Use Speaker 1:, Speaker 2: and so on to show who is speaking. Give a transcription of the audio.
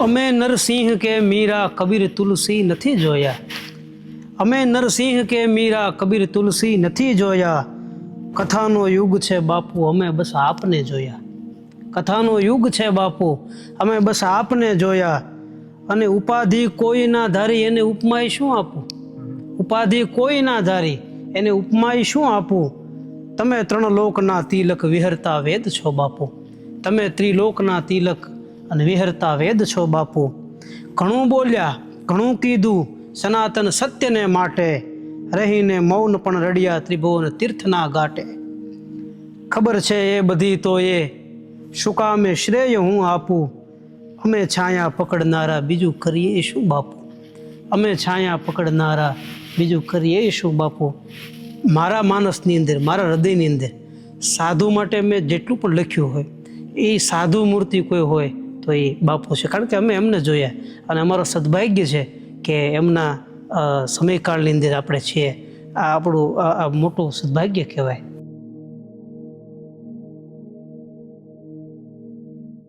Speaker 1: અમે નરસિંહ કે મીરા કબીર તુલસી નથી જોયા. અમે નરસિંહ કે મીરા કબીર તુલસી નથી જોયા. કથાનો યુગ છે બાપુ, અમે બસ આપને જોયા. કથાનો યુગ છે બાપુ, અમે બસ આપને જોયા. અને ઉપાધિ કોઈ ના ધારી એને ઉપમાય શું આપું? ઉપાધિ કોઈ ના ધારી એને ઉપમાય શું આપું? તમે ત્રણ લોકના તિલક વિહરતા વેદ છો બાપુ. તમે ત્રિલોકના તિલક અને વિહરતા વેદ છો બાપુ. ઘણું બોલ્યા, ઘણું કીધું સનાતન સત્યને માટે. રહીને મૌન પણ રડ્યા ત્રિભુવન તીર્થના ઘાટે. ખબર છે એ બધી તો એ શું કામે શ્રેય હું આપું. અમે છાયા પકડનારા બીજું કરીએ શું બાપુ. અમે છાયા પકડનારા બીજું કરીએ શું બાપુ. મારા માનસની અંદર, મારા હૃદયની અંદર સાધુ માટે મેં જેટલું પણ લખ્યું હોય એ સાધુ મૂર્તિ કોઈ હોય તો એ બાપુ છે. કારણ કે અમે એમને જોયા અને અમારો સદભાગ્ય છે કે એમના સમયકાળની અંદર આપણે છીએ. આ આપણું મોટું સદભાગ્ય કહેવાય.